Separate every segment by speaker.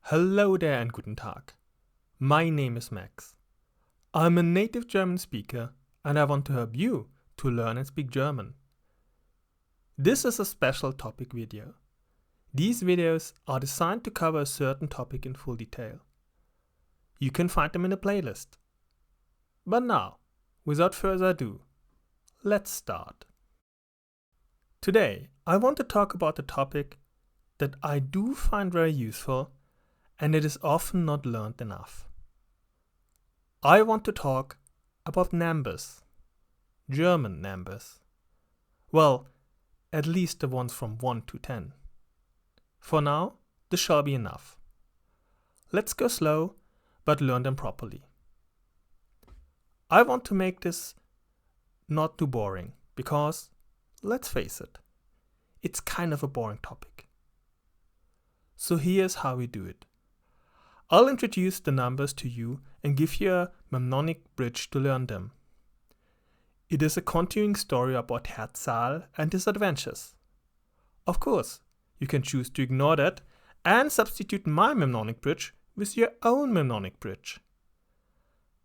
Speaker 1: Hello there and guten Tag. My name is Max. I'm a native German speaker and I want to help you to learn and speak German. This is a special topic video. These videos are designed to cover a certain topic in full detail. You can find them in a playlist. But now, without further ado, let's start. Today, I want to talk about a topic that I do find very useful and it is often not learned enough. I want to talk about numbers, German numbers. Well, at least the ones from 1 to 10. For now, this shall be enough. Let's go slow, but learn them properly. I want to make this not too boring, because, let's face it, it's kind of a boring topic. So here's how we do it. I'll introduce the numbers to you and give you a mnemonic bridge to learn them. It is a continuing story about Herr Zahl and his adventures. Of course, you can choose to ignore that and substitute my mnemonic bridge with your own mnemonic bridge.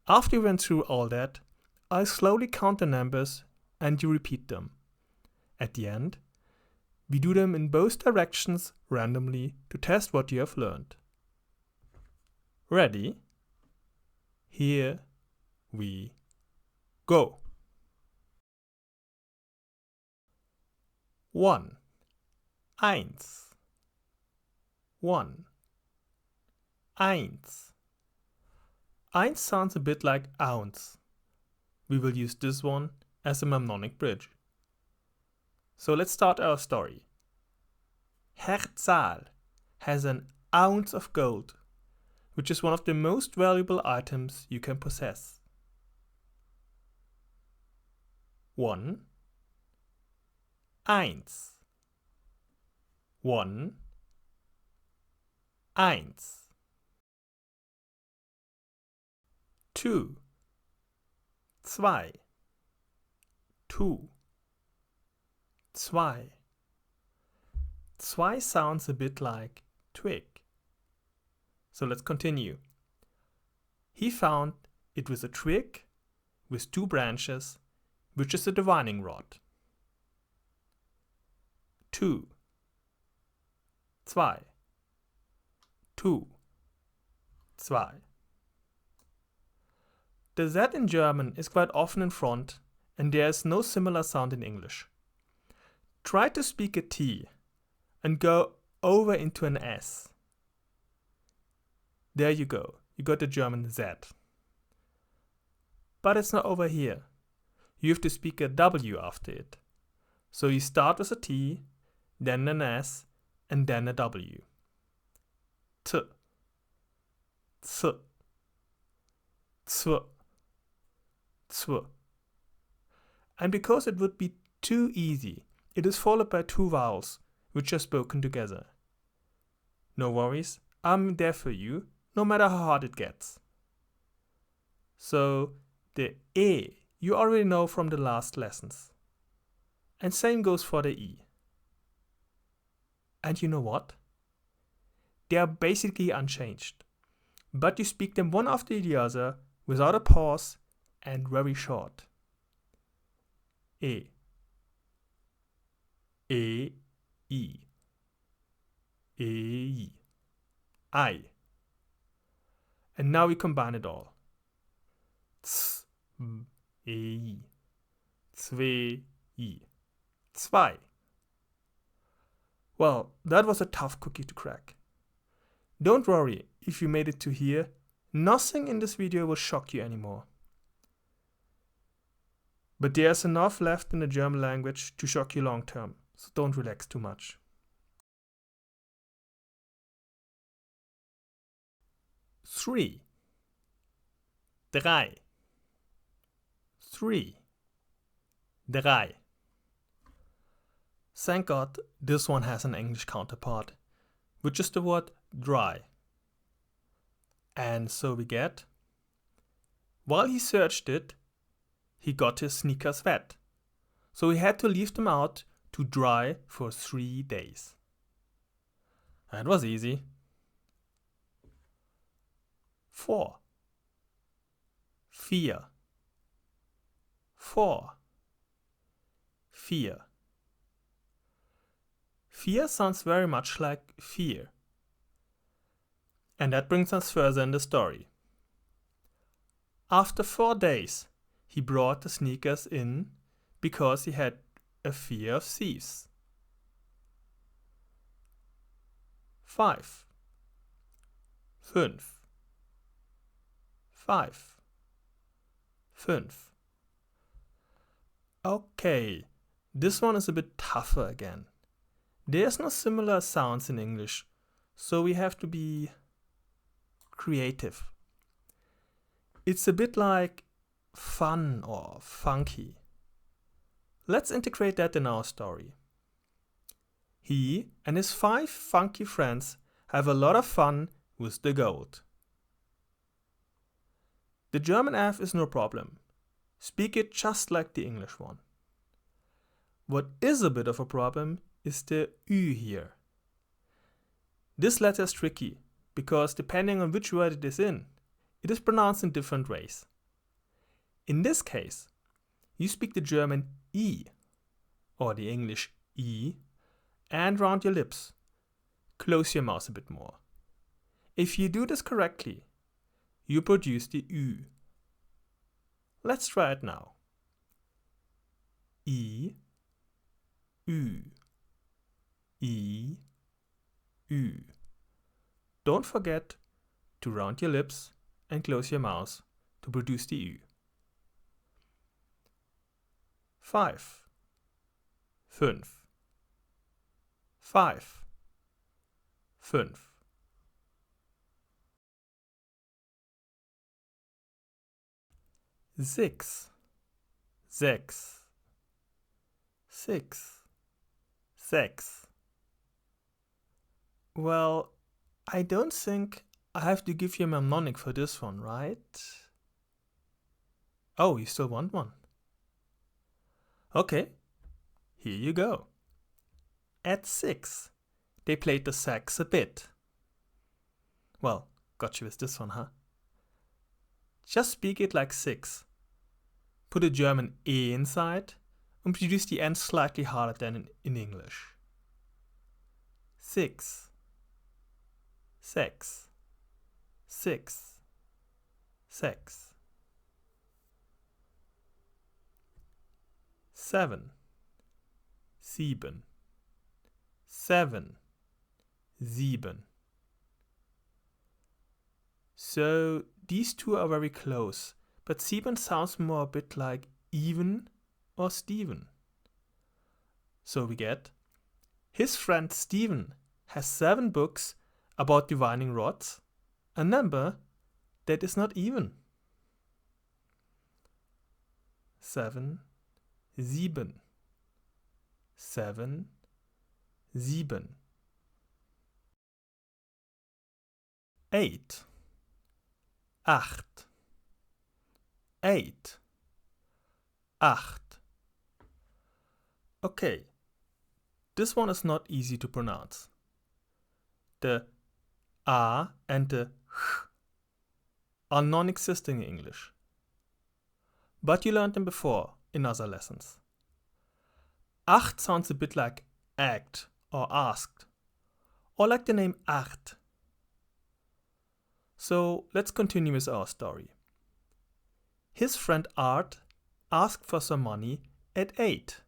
Speaker 1: After you went through all that, I'll slowly count the numbers and you repeat them. At the end, we do them in both directions randomly to test what you have learned. Ready? Here we go. 1. 1. 1. 1 sounds a bit like ounce. We will use this one as a mnemonic bridge. So let's start our story. Herr Zahl has an ounce of gold, which is one of the most valuable items you can possess. 1. 1. 1. 1. 2. 2. 2. 2. 2 sounds a bit like twig. So let's continue. He found it was a twig with 2 branches, which is a divining rod. 2. 2. 2. 2. The Z in German is quite often in front and there is no similar sound in English. Try to speak a T and go over into an S. There you go, you got the German Z. But it's not over here. You have to speak a W after it. So you start with a T, then an S, and then a W. T. T. T. T. And because it would be too easy, it is followed by 2 vowels, which are spoken together. No worries, I'm there for you, no matter how hard it gets. So, the E you already know from the last lessons. And same goes for the E. And you know what? They are basically unchanged. But you speak them one after the other, without a pause, and very short. E. E. I. E. I. And now we combine it all. Z. E. Zwei. I. 2. Well, that was a tough cookie to crack. Don't worry if you made it to here, nothing in this video will shock you anymore. But there's enough left in the German language to shock you long term, so don't relax too much. 3. 3. 3. 3. Thank God this one has an English counterpart, which is the word dry. And so we get, while he searched it, he got his sneakers wet. So he had to leave them out to dry for 3 days. That was easy. 4. 4. 4. 4. 4 sounds very much like fear. And that brings us further in the story. After 4 days, he brought the sneakers in because he had a fear of thieves. 5. 5. 5. 5. Okay, this one is a bit tougher again. There's no similar sounds in English, so we have to be creative. It's a bit like fun or funky. Let's integrate that in our story. He and his 5 funky friends have a lot of fun with the gold. The German F is no problem. Speak it just like the English one. What is a bit of a problem is the Ü here. This letter is tricky because depending on which word it is pronounced in different ways. In this case, you speak the German I or the English I and round your lips. Close your mouth a bit more. If you do this correctly, you produce the Ü. Let's try it now. I, Ü. I, Ü. Don't forget to round your lips and close your mouth to produce the Ü. 5. 5. 5. 5. 6. 6. 6. 6. Well, I don't think I have to give you a mnemonic for this one, right? Oh, you still want one? Okay, here you go. At 6, they played the sax a bit. Well, got you with this one, huh? Just speak it like 6. Put a German E inside and produce the N slightly harder than in English. 6. 6. 6. 6. 7. 7. 7. 7. So these two are very close, but 7 sounds more a bit like even or Stephen. So we get, his friend Stephen has 7 books about divining rods, a number that is not even. 7, 7. 7, 7. 8. 8. 8. 8. Okay, this one is not easy to pronounce. The A and the H are non-existing in English. But you learned them before in other lessons. Acht sounds a bit like act or asked, or like the name Art. So let's continue with our story. His friend Art asked for some money at 8.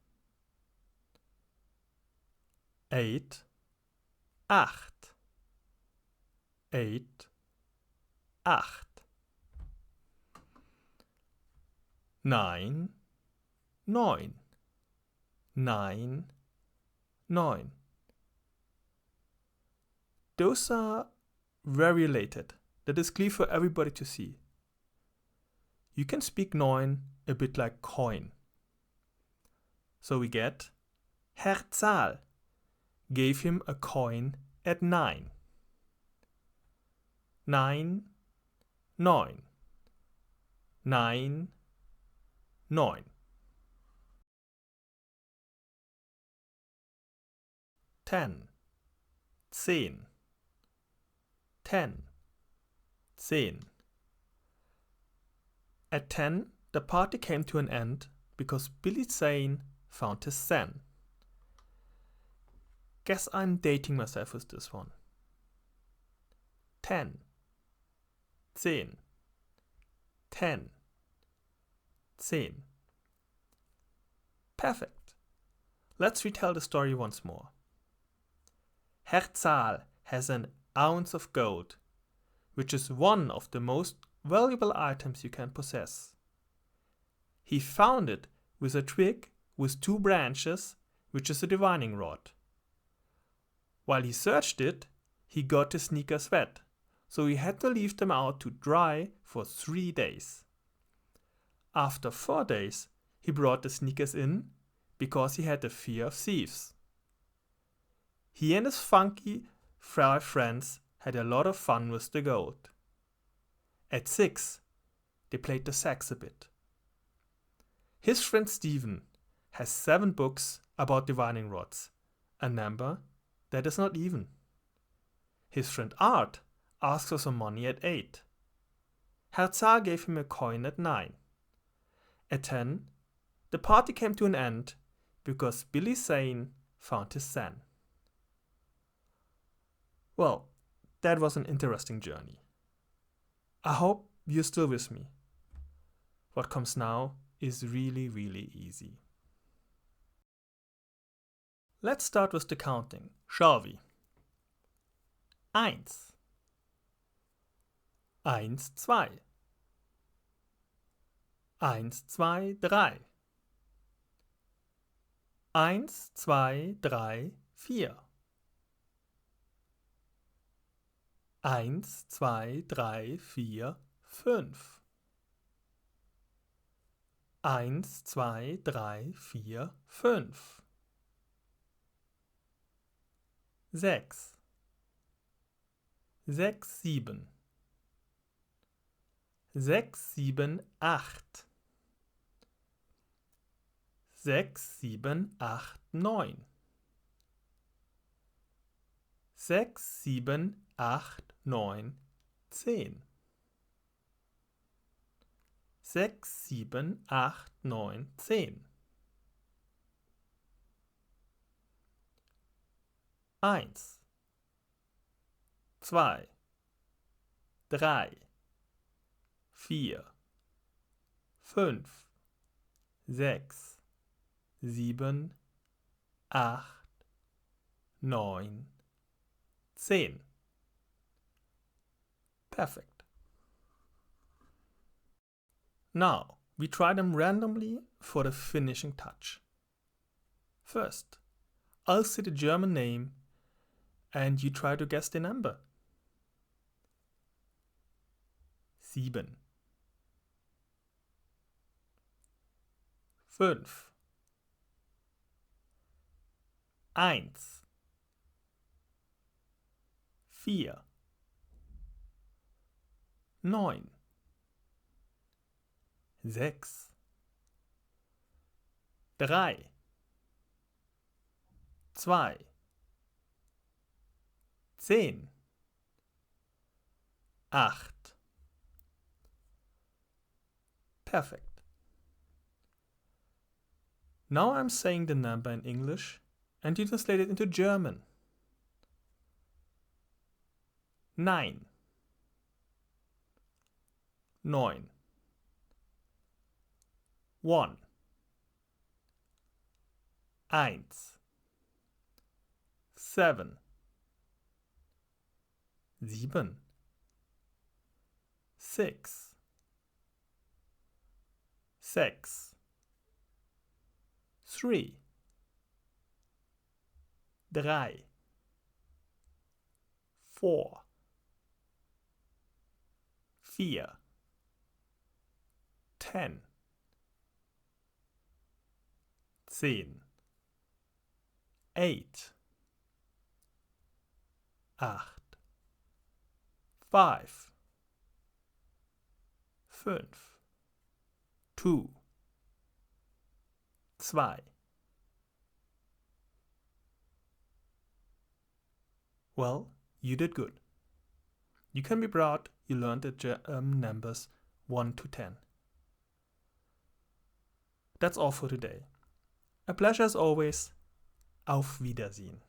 Speaker 1: 8. 8. 8. 8. 9. 9. 9. 9. Those are very related. That is clear for everybody to see. You can speak 9 a bit like coin. So we get, Herr Zahl gave him a coin at 9. 9. 9. 9. 9. 10. 10. 10. 10. At 10, the party came to an end because Billy Zane found his Zen. Guess I'm dating myself with this one. 10, 10, 10, 10. Perfect. Let's retell the story once more. Herr Zahl has an ounce of gold, which is one of the most valuable items you can possess. He found it with a twig with 2 branches, which is a divining rod. While he searched it, he got his sneakers wet, so he had to leave them out to dry for 3 days. After 4 days, he brought the sneakers in because he had a fear of thieves. He and his funky 5 friends had a lot of fun with the gold. At 6, they played the sax a bit. His friend Stephen has 7 books about divining rods, a number that is not even. His friend Art asked for some money at 8. Herr Zahl gave him a coin at 9. At 10, the party came to an end because Billy Zane found his Zen. Well, that was an interesting journey. I hope you're still with me. What comes now is really, really easy. Let's start with the counting, shall we? 1, 1, 2, 1, 2, 3, 1, 2, 3, 4, 1, 2, 3, 4, 5, 1, 2, 3, 4, 5, 6, 6, 7, 6, 7, 8, 6, 7, 8, 9, 6, 7, 8, 9, 10, 6, 7, 8, 9, 10. 1, 2, 3, 4, 5, 6, 7, 8, 9, 10. Perfect. Now, we try them randomly for the finishing touch. First, I'll say the German name and you try to guess the number. 7, 5, 1, 4, 9, 6, 3, 2, 10, 8. Perfect. Now I'm saying the number in English and you translate it into German. 9, 9, 1, 1, 7, 7, 6, 6, 3, 3, 4, 4, 10, 10, 8, 8, 5, 5, 2, 2. Well, you did good. You can be proud you learned the numbers 1 to 10. that's all for today. A pleasure as always. Auf Wiedersehen.